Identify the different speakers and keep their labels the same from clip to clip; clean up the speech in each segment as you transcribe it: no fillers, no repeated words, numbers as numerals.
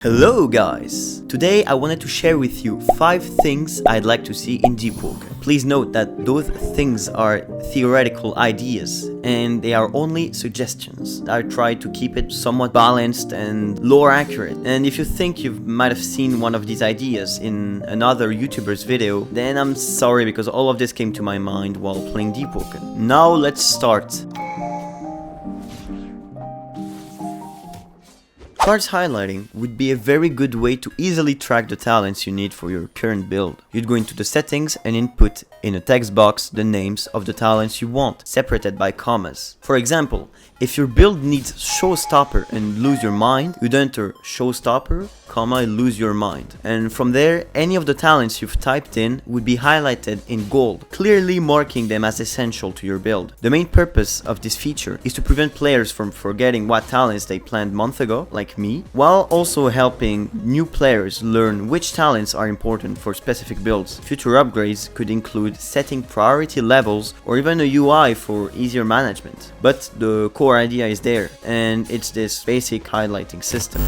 Speaker 1: Hello guys! Today I wanted to share with you 5 things I'd like to see in Deepwoken. Please note that those things are theoretical ideas and they are only suggestions. I try to keep it somewhat balanced and lore accurate. And if you think you might have seen one of these ideas in another YouTuber's video, then I'm sorry because all of this came to my mind while playing Deepwoken. Now let's start. Cards highlighting would be a very good way to easily track the talents you need for your current build. You'd go into the settings and input in a text box the names of the talents you want, separated by commas. For example, if your build needs showstopper and lose your mind, you'd enter showstopper, comma, lose your mind. And from there, any of the talents you've typed in would be highlighted in gold, clearly marking them as essential to your build. The main purpose of this feature is to prevent players from forgetting what talents they planned months ago, like me, while also helping new players learn which talents are important for specific builds. Future upgrades could include setting priority levels or even a UI for easier management. But the core idea is there, and it's this basic highlighting system.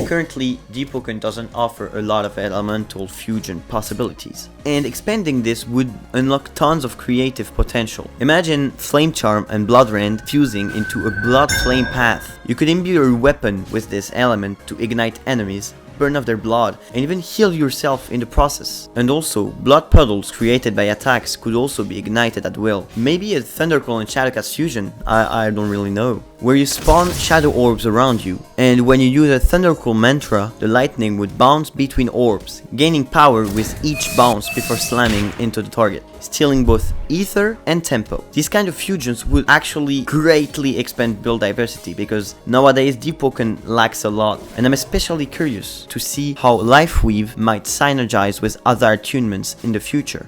Speaker 1: Currently, Deepwoken doesn't offer a lot of elemental fusion possibilities, and expanding this would unlock tons of creative potential. Imagine Flame Charm and Blood Rend fusing into a Blood Flame path. You could imbue your weapon with this element to ignite enemies, burn off their blood, and even heal yourself in the process. And also, blood puddles created by attacks could also be ignited at will. Maybe a Thunderclaw and Shadowcast fusion, I don't really know, where you spawn shadow orbs around you, and when you use a Thunderclaw mantra, the lightning would bounce between orbs, gaining power with each bounce before slamming into the target, stealing both ether and tempo. These kind of fusions would actually greatly expand build diversity, because nowadays Deepwoken lacks a lot, and I'm especially curious to see how Lifeweave might synergize with other attunements in the future.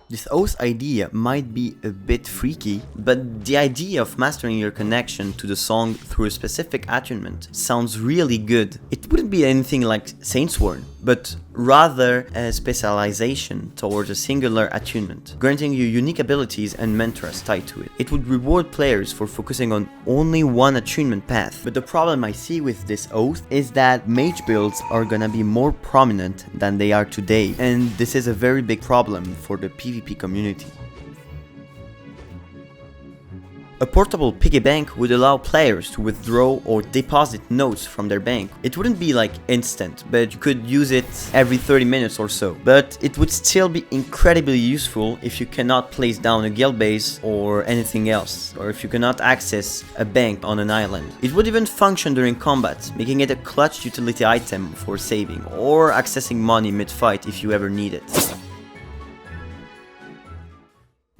Speaker 1: This oath idea might be a bit freaky, but the idea of mastering your connection to the song through a specific attunement sounds really good. It wouldn't be anything like Saintsworn, but rather a specialization towards a singular attunement, granting you unique abilities and mantras tied to it. It would reward players for focusing on only one attunement path. But the problem I see with this oath is that mage builds are gonna be more prominent than they are today, and this is a very big problem for the PvP community. A portable piggy bank would allow players to withdraw or deposit notes from their bank. It wouldn't be like instant, but you could use it every 30 minutes or so. But it would still be incredibly useful if you cannot place down a guild base or anything else, or if you cannot access a bank on an island. It would even function during combat, making it a clutch utility item for saving or accessing money mid-fight if you ever need it.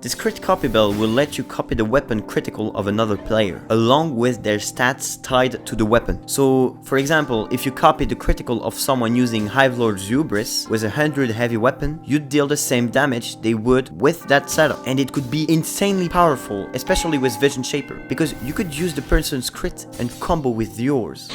Speaker 1: This crit copy bell will let you copy the weapon critical of another player, along with their stats tied to the weapon. So, for example, if you copy the critical of someone using Hive Lord's Hubris with a 100 heavy weapon, you'd deal the same damage they would with that setup. And it could be insanely powerful, especially with Vision Shaper, because you could use the person's crit and combo with yours.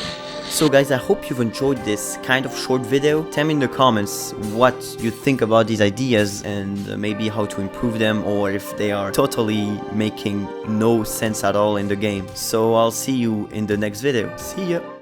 Speaker 1: So guys, I hope you've enjoyed this kind of short video. Tell me in the comments what you think about these ideas and maybe how to improve them, or if they are totally making no sense at all in the game. So I'll see you in the next video. See ya!